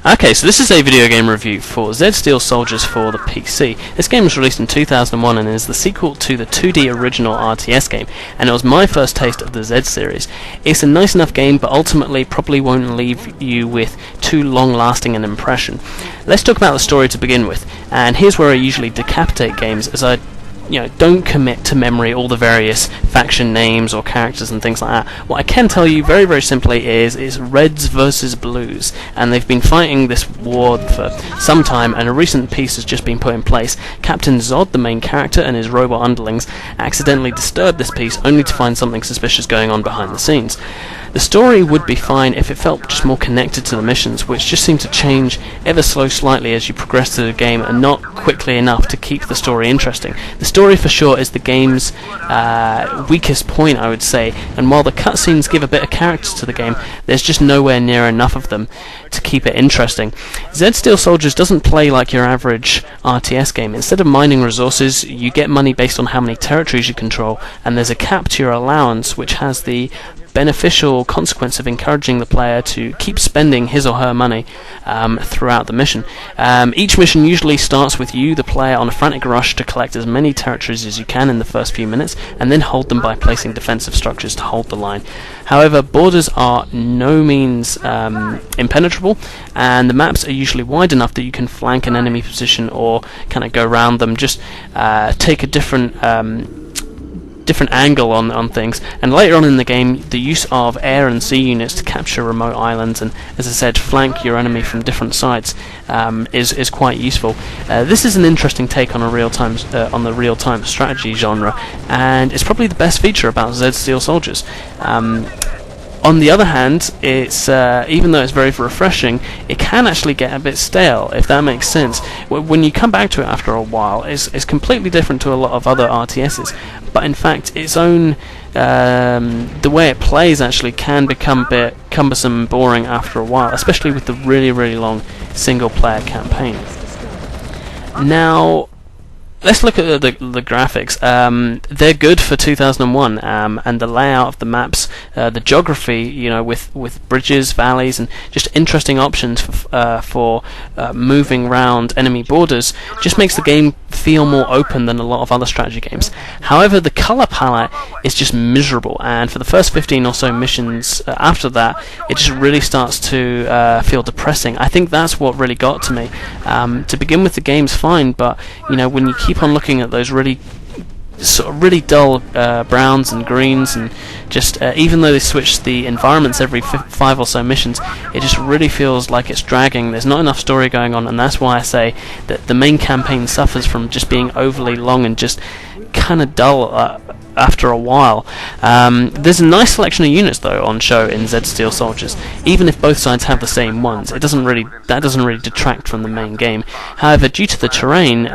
Okay, so this is a video game review for Zed Steel Soldiers for the PC. This game was released in 2001 and is the sequel to the 2D original RTS game, and it was my first taste of the Zed series. It's a nice enough game, but ultimately probably won't leave you with too long-lasting an impression. Let's talk about the story to begin with, and here's where I usually decapitate games, as I don't commit to memory all the various faction names or characters and things like that. What I can tell you very, very simply is Reds versus Blues, and they've been fighting this war for some time, and a recent peace has just been put in place. Captain Zod, the main character, and his robot underlings accidentally disturbed this peace, only to find something suspicious going on behind the scenes. The story would be fine if it felt just more connected to the missions, which just seem to change ever so slightly as you progress through the game, and not quickly enough to keep the story interesting. The story for sure is the game's weakest point, I would say, and while the cutscenes give a bit of character to the game, there's just nowhere near enough of them to keep it interesting. Zed Steel Soldiers doesn't play like your average RTS game. Instead of mining resources, you get money based on how many territories you control, and there's a cap to your allowance, which has the beneficial consequence of encouraging the player to keep spending his or her money throughout the mission. Each mission usually starts with you, the player, on a frantic rush to collect as many territories as you can in the first few minutes, and then hold them by placing defensive structures to hold the line. However, borders are no means impenetrable, and the maps are usually wide enough that you can flank an enemy position or kind of go around them, just take a different angle on things, and later on in the game the use of air and sea units to capture remote islands and, as I said, flank your enemy from different sides is quite useful. This is an interesting take on the real-time strategy genre, and it's probably the best feature about Zed Steel Soldiers. On the other hand, it's even though it's very refreshing, it can actually get a bit stale, if that makes sense. When you come back to it after a while, it's completely different to a lot of other RTSs, but in fact its own the way it plays actually can become a bit cumbersome and boring after a while, especially with the really, really long single-player campaign. Now, let's look at the graphics. They're good for 2001, and the layout of the maps, the geography, with bridges, valleys, and just interesting options for moving around enemy borders, just makes the game feel more open than a lot of other strategy games. However, the color palette is just miserable, and for the first 15 or so missions after that, it just really starts to feel depressing. I think that's what really got to me. To begin with, the game's fine, but when you keep on looking at those really dull browns and greens, and just even though they switch the environments every 5 or so missions, it just really feels like it's dragging. There's not enough story going on, and that's why I say that the main campaign suffers from just being overly long and just kind of dull after a while. There's a nice selection of units though on show in Zed Steel Soldiers, even if both sides have the same ones. That doesn't really detract from the main game. However, due to the terrain,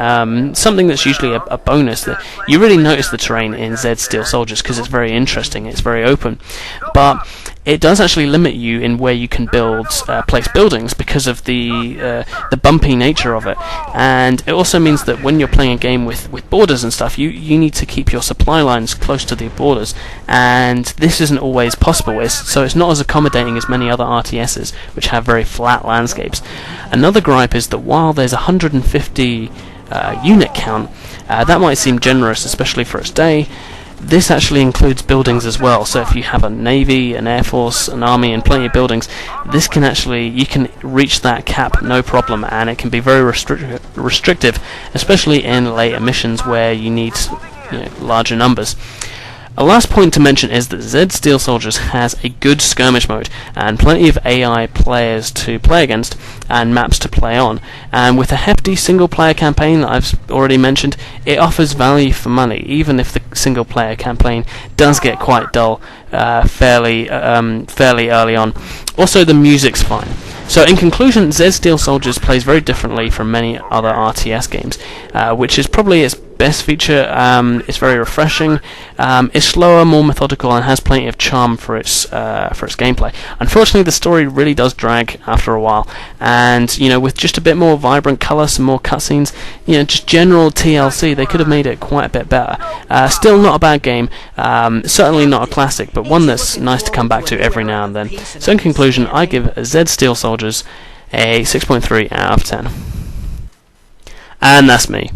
something that's usually a bonus, that you really notice the terrain in Zed Steel Soldiers because it's very interesting, it's very open, but it does actually limit you in where you can place buildings because of the bumpy nature of it, and it also means that when you're playing a game with borders and stuff, you need to keep your supply lines close to the borders, and this isn't always possible, so it's not as accommodating as many other RTSs which have very flat landscapes. Another gripe is that while there's 150 unit count, that might seem generous, especially for its day. This actually includes buildings as well, so if you have a navy, an air force, an army, and plenty of buildings, you can reach that cap no problem, and it can be very restrictive, especially in later missions where you need larger numbers. A last point to mention is that Zed Steel Soldiers has a good skirmish mode and plenty of AI players to play against and maps to play on, and with a hefty single player campaign that I've already mentioned, it offers value for money, even if the single player campaign does get quite dull fairly early on. Also, the music's fine. So in conclusion, Zed Steel Soldiers plays very differently from many other RTS games, which is probably its best feature. It's very refreshing, it's slower, more methodical, and has plenty of charm for its gameplay. Unfortunately, the story really does drag after a while, and with just a bit more vibrant colour, some more cutscenes, just general TLC, they could have made it quite a bit better. Still not a bad game, certainly not a classic, but one that's nice to come back to every now and then. So in conclusion, I give Zed Steel Soldiers a 6.3 out of 10. And that's me.